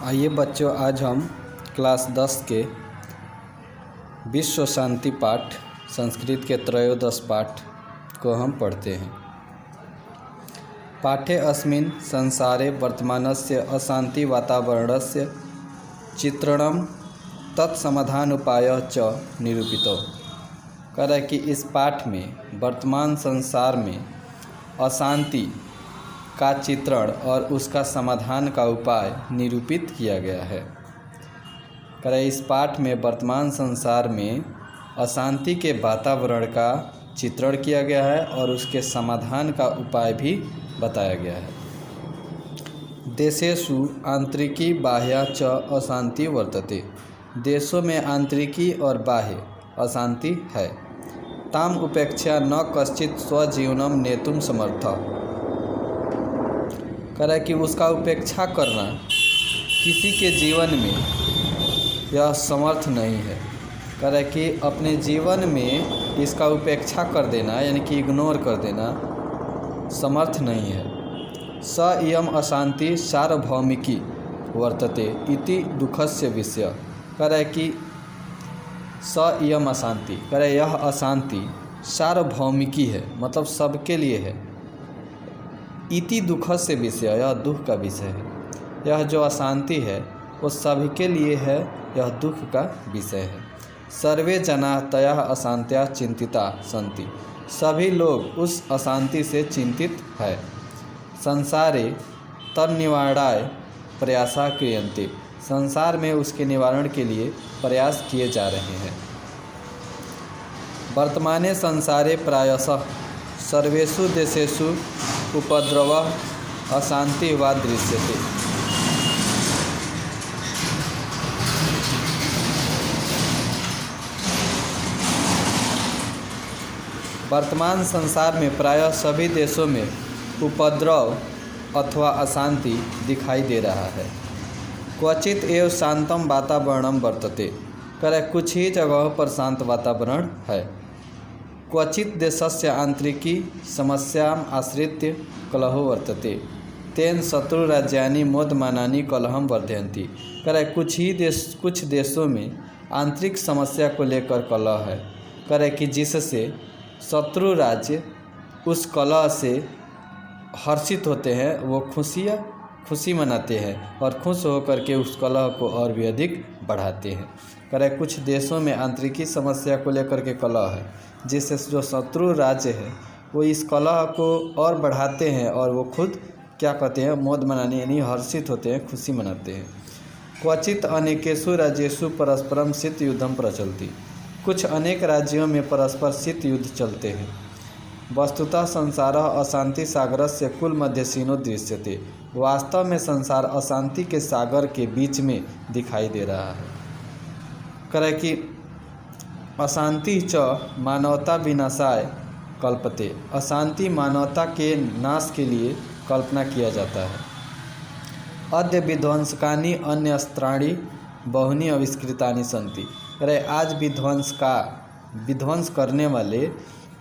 आइए बच्चों, आज हम क्लास 10 के विश्व शांति पाठ संस्कृत के त्रयोदश पाठ को हम पढ़ते हैं। पाठे अस्मिन् संसारे वर्तमानस्य अशांति वातावरणस्य चित्रणं तत्समाधानोपायः च निरूपितो। कह रहा है कि इस पाठ में वर्तमान संसार में अशांति का चित्रण और उसका समाधान का उपाय निरूपित किया गया है। कह रहा है इस पाठ में वर्तमान संसार में अशांति के वातावरण का चित्रण किया गया है और उसके समाधान का उपाय भी बताया गया है। देशेषु आंतरिकी बाह्या च अशांति वर्तते। देशों में आंतरिकी और बाह्य अशांति है। ताम उपेक्षा न कश्चित स्वजीवनम नेतुम समर्थ। कह रहा है कि उसका उपेक्षा करना किसी के जीवन में यह समर्थ नहीं है। कह रहा है कि अपने जीवन में इसका उपेक्षा कर देना यानी कि इग्नोर कर देना समर्थ नहीं है। स इयम अशांति सार्वभौमिकी वर्तते इति दुखस्य विषय। कह रहा है कि स इयम अशांति, कह रहा है यह अशांति सार्वभौमिकी है, मतलब सबके लिए है। इति दुखस्य विषय, यह दुख का विषय है। यह जो अशांति है वो सभी के लिए है, यह दुख का विषय है। सर्वे जना तया अशांत्या चिंतिता सन्ति। सभी लोग उस अशांति से चिंतित है। संसारे तन्निवारणाय प्रयासा क्रियन्ते। संसार में उसके निवारण के लिए प्रयास किए जा रहे हैं। वर्तमाने संसारे प्रायशः सर्वेषु देशेषु उपद्रवः अशांति वा दृश्यते। वर्तमान संसार में प्रायः सभी देशों में उपद्रव अथवा अशांति दिखाई दे रहा है। क्वचित एव शांतम वातावरणम वर्तते। करे कुछ ही जगहों पर शांत वातावरण है। क्वचित देशस्य आंतरिकी समस्याम आश्रित्य कलहो वर्तते। तेन शत्रुराज्यानि मोदमानानि कलहम वर्धयन्ति। करे कुछ देशों में आंतरिक समस्या को लेकर कलह है। करे कि जिससे शत्रु राज्य उस कलह से हर्षित होते हैं, वो खुशी मनाते हैं और खुश होकर के उस कलह को और भी अधिक बढ़ाते हैं। कह रहे कुछ देशों में आंतरिकी समस्या को लेकर के कलह है, जिससे जो शत्रु राज्य है वो इस कलह को और बढ़ाते हैं और वो खुद क्या कहते हैं, मौज मनाने यानी हर्षित होते हैं, खुशी मनाते हैं। क्वचित अनेकेषु राज्येषु परस्परम शीत युद्धम प्रचलति। कुछ अनेक राज्यों में परस्पर शीत युद्ध चलते हैं। वस्तुतः संसार अशांति सागर से कुल मध्यसीनो दृश्यते। वास्तव में संसार अशांति के सागर के बीच में दिखाई दे रहा है। करे कि अशांति च मानवता विनाशाय कल्पते। अशांति मानवता के नाश के लिए कल्पना किया जाता है। अद्य विध्वंसकानि अन्य अस्त्राणि बहुनी आविष्कृतानि सन्ति। करे आज विध्वंस करने वाले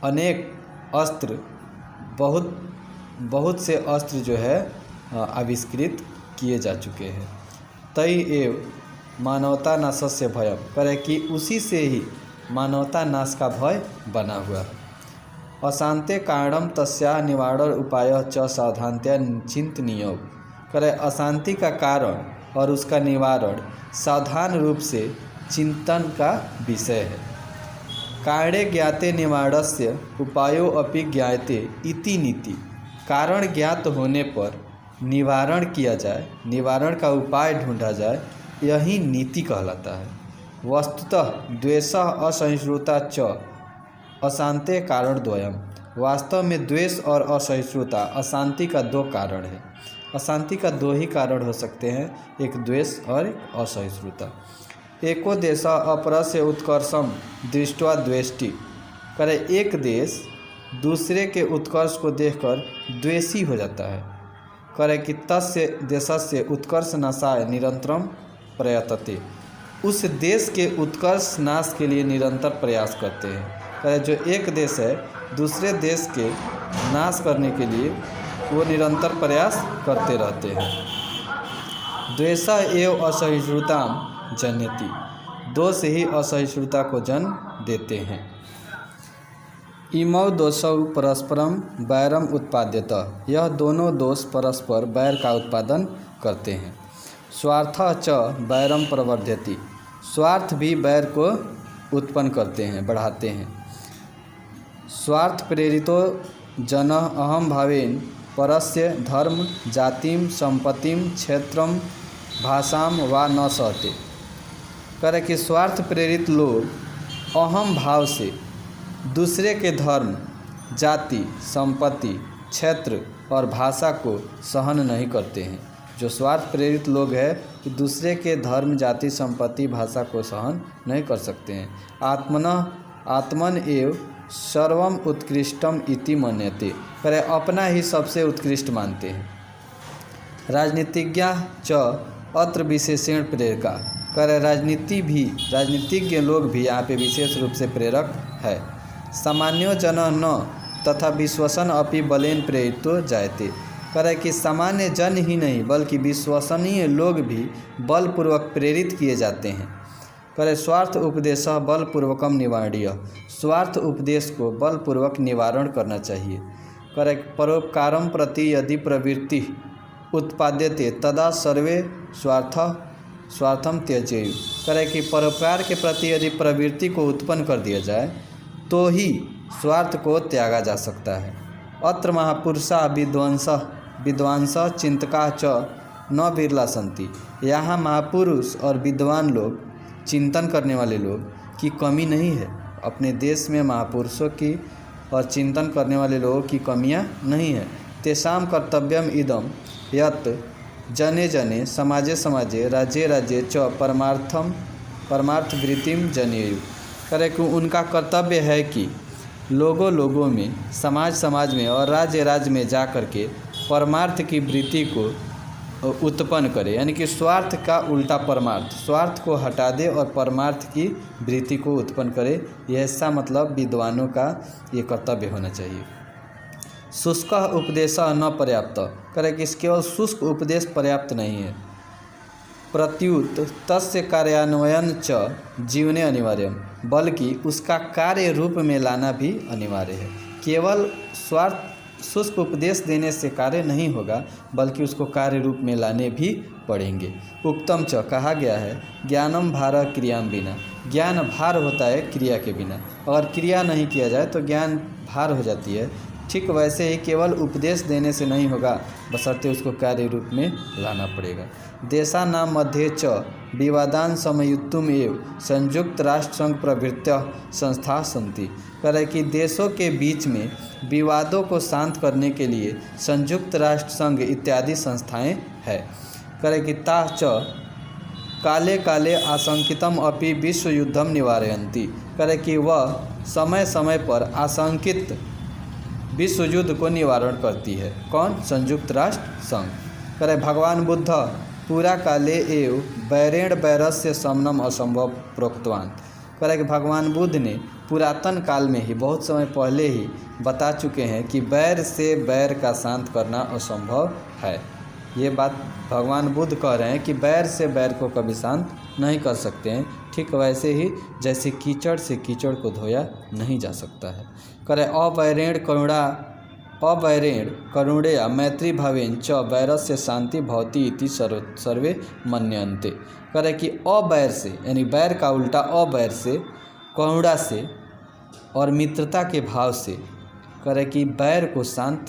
अनेक अस्त्र बहुत से अस्त्र जो है आविष्कृत किए जा चुके हैं। तई एव मानवता नाशस्य भयम। करे कि उसी से ही मानवता नाश का भय बना हुआ है। अशांते कारणम तस्या निवारण उपाय च सावधानतया चिंतनीय। करे अशांति का कारण और उसका निवारण सावधान रूप से चिंतन का विषय है। कारणे ज्ञाते निवारणस्य उपायो अपि ज्ञायते इति नीति। कारण ज्ञात होने पर निवारण किया जाए, निवारण का उपाय ढूंढा जाए, यही नीति कहलाता है। वस्तुतः द्वेषः असहिष्णुता च अशांते कारण द्वयम्। वास्तव में द्वेष और असहिष्णुता अशांति का दो कारण है। अशांति का दो ही कारण हो सकते हैं, एक द्वेष और एक असहिष्णुता। एको देश अपरस्य उत्कर्षम दृष्ट्वा द्वेष्टि। करे एक देश दूसरे के उत्कर्ष को देखकर द्वेषी हो जाता है। करे कि तस्य देशस्य उत्कर्ष नाशाय निरंतरम प्रयतते। उस देश के उत्कर्ष नाश के लिए निरंतर प्रयास करते हैं। करे जो एक देश है दूसरे देश के नाश करने के लिए वो निरंतर प्रयास करते रहते हैं। द्वेष एव असहिष्णुता जन्यति, दोष ही असहिष्णुता को जन्म देते हैं। इमौ दोषौ परस्परम वैरम उत्पाद्यत, यह दोनों दोष परस्पर वैर का उत्पादन करते हैं। स्वार्थः च वैरम प्रवर्धयति, स्वार्थ भी वैर को उत्पन्न करते हैं, बढ़ाते हैं। स्वार्थ प्रेरितो जनः अहम भावेन परस्य धर्म जातिम संपत्तिम क्षेत्रम भाषाम वा न सहते, करे कि स्वार्थ प्रेरित लोग अहम भाव से दूसरे के धर्म, जाति, संपत्ति, क्षेत्र और भाषा को सहन नहीं करते हैं। जो स्वार्थ प्रेरित लोग हैं कि दूसरे के धर्म, जाति, संपत्ति, भाषा को सहन नहीं कर सकते हैं। आत्मन एव सर्वम उत्कृष्टम इति मन्यते, करे अपना ही सबसे उत्कृष्ट मानते हैं। राजनीतिज्ञा च अत्र विशेषण प्रेरका, करे राजनीतिज्ञ लोग भी यहाँ पे विशेष रूप से प्रेरक है। सामान्यो जन न तथा विश्वसन अपि बलेन प्रेरितो जायते, करे कि सामान्य जन ही नहीं बल्कि विश्वसनीय लोग भी बलपूर्वक प्रेरित किए जाते हैं। करे स्वार्थ उपदेश बलपूर्वकम निवारणीय, स्वार्थ उपदेश को बलपूर्वक निवारण करना चाहिए। करे परोपकारम प्रति यदि प्रवृत्ति उत्पाद्यते तदा सर्वे स्वार्थम त्यजेयु, करे कि परोपकार के प्रति यदि प्रवृत्ति को उत्पन्न कर दिया जाए तो ही स्वार्थ को त्यागा जा सकता है। अत्र महापुरुषा विद्वांस चिंतका च न बिरला संति, यहाँ महापुरुष और विद्वान लोग, चिंतन करने वाले लोग की कमी नहीं है। अपने देश में महापुरुषों की और चिंतन करने वाले लोगों की कमियां नहीं है। तेषां कर्तव्यम इदम यत् जने जने समाजे समाजे राज्ये राज्ये च परमार्थ वृत्तिम जनेयु, करे कि उनका कर्तव्य है कि लोगों में, समाज में और राज्य राज्य में जा कर के परमार्थ की वृत्ति को उत्पन्न करे, यानी कि स्वार्थ का उल्टा परमार्थ, स्वार्थ को हटा दे और परमार्थ की वृत्ति को उत्पन्न करे। यह ऐसा मतलब विद्वानों का ये कर्तव्य होना चाहिए। शुष्क उपदेश न पर्याप्त, करे कि केवल शुष्क उपदेश पर्याप्त नहीं है। प्रत्युत तस्य कार्यान्वयन च जीवने अनिवार्य, बल्कि उसका कार्य रूप में लाना भी अनिवार्य है। केवल शुष्क उपदेश देने से कार्य नहीं होगा बल्कि उसको कार्य रूप में लाने भी पड़ेंगे। उक्तम च, कहा गया है, ज्ञानम भार क्रियाम बिना, ज्ञान भार होता है क्रिया के बिना, अगर क्रिया नहीं किया जाए तो ज्ञान भार हो जाती है। ठीक वैसे ही केवल उपदेश देने से नहीं होगा, बशर्ते उसको कार्य रूप में लाना पड़ेगा। देशानां मध्ये च विवादान समयुक्तुम एव संयुक्त राष्ट्र संघ प्रभृत्य संस्था सन्ति, करे कि देशों के बीच में विवादों को शांत करने के लिए संयुक्त राष्ट्र संघ इत्यादि संस्थाएं हैं। करे कि ता च काले काले आशंकितम अपि विश्व युद्धम निवारयन्ति, करे कि वह समय समय पर आशंकित विश्व युद्ध को निवारण करती है। कौन? संयुक्त राष्ट्र संघ। करे भगवान बुद्ध पूरा काले एव बैरेण बैरस्य समनम असंभव प्रोक्तवान, करे कि भगवान बुद्ध ने पुरातन काल में ही, बहुत समय पहले ही बता चुके हैं कि बैर से बैर का शांत करना असंभव है। ये बात भगवान बुद्ध कह रहे हैं कि बैर से बैर को कभी शांत नहीं कर सकते हैं। ठीक वैसे ही जैसे कीचड़ से कीचड़ को धोया नहीं जा सकता है। करे अवैरेण करुणया मैत्री भावेन च वैरस्य शांति भवति इति सर्वे मन्यन्ते, करे कि अवैर से, यानी बैर का उल्टा अवैर से, करुणा से और मित्रता के भाव से, करे कि बैर को शांत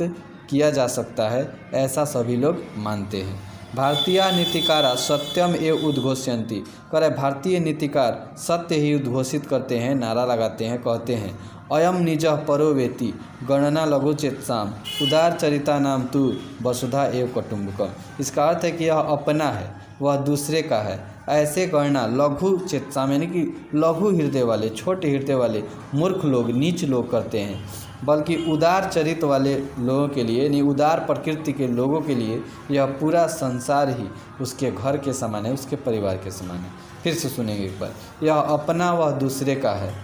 किया जा सकता है, ऐसा सभी लोग मानते हैं। भारतीय नीतिकारा सत्यम एव उद्घोषयन्ति, करे भारतीय नीतिकार सत्य ही उद्घोषित करते हैं, नारा लगाते हैं, कहते हैं अयम निजः परो वेति गणना लघु चेतसाम उदार चरिता नाम तु वसुधा एव कुटुम्बकम। इसका अर्थ है कि यह अपना है, वह दूसरे का है, ऐसे गणना लघु चेतसाम, यानी कि लघु हृदय वाले, छोटे हृदय वाले मूर्ख लोग, नीच लोग करते हैं, बल्कि उदार चरित्र वाले लोगों के लिए, यानी उदार प्रकृति के लोगों के लिए यह पूरा संसार ही उसके घर के समान है, उसके परिवार के समान है। फिर से सुनेंगे एक बार, यह अपना वह दूसरे का है,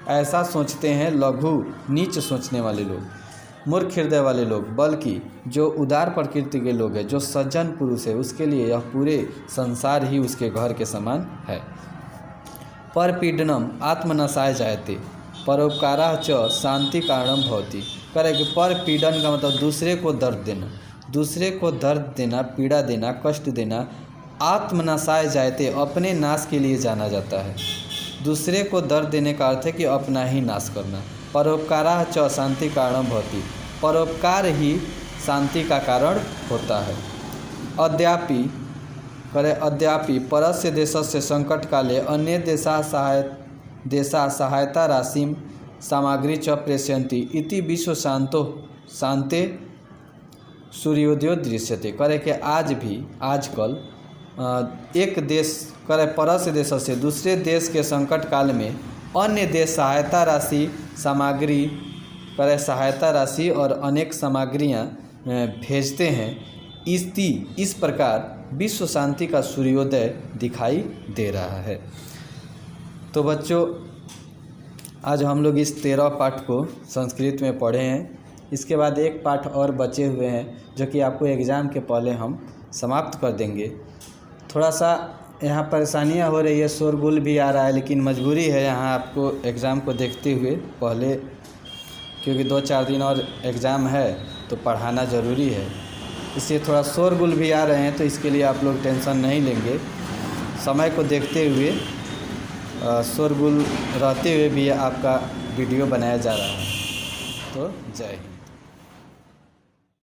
ऐसा सोचते हैं लघु नीच सोचने वाले लोग। मूर्ख हृदय वाले लोग, बल्कि जो उदार प्रकृति के लोग हैं, जो सज्जन पुरुष है, उसके लिए यह पूरे संसार ही उसके घर के समान है। परपीडनम आत्मनाशाय जायते परोपकारा च शांति कारणम भवति। करे कि परपीडन का मतलब दूसरे को दर्द देना, दूसरे को दर्द देना, पीड़ा देना, कष्ट देना। आत्मनाशाय जायते अपने नाश के लिए जाना जाता है। दूसरे को दर्द देने का अर्थ है कि अपना ही नाश करना। परोपकारा च शांति कारणम भवति, परोपकार ही शांति का कारण होता है। अद्यापि परस्य देशस्य संकट काले अन्य देशा सहायता राशिम सामग्री च प्रेषयन्ति इति विश्व शांते सूर्योदय दृश्यते। करे कि आज भी आजकल एक देश करे परस्य देश से दूसरे देश के संकट काल में अन्य देश सहायता राशि सामग्री करे सहायता राशि और अनेक सामग्रियाँ भेजते हैं। इस प्रकार विश्व शांति का सूर्योदय दिखाई दे रहा है। तो बच्चों, आज हम लोग इस 13 पाठ को संस्कृत में पढ़े हैं। इसके बाद एक पाठ और बचे हुए हैं जो कि आपको एग्ज़ाम के पहले हम समाप्त कर देंगे। थोड़ा सा यहाँ परेशानियाँ हो रही है, शोरगुल भी आ रहा है, लेकिन मजबूरी है यहाँ आपको एग्ज़ाम को देखते हुए पहले, क्योंकि 2-4 दिन और एग्ज़ाम है तो पढ़ाना ज़रूरी है। इसलिए थोड़ा शोरगुल भी आ रहे हैं, तो इसके लिए आप लोग टेंशन नहीं लेंगे। समय को देखते हुए शोरगुल रहते हुए भी आपका वीडियो बनाया जा रहा है। तो जय हिंद।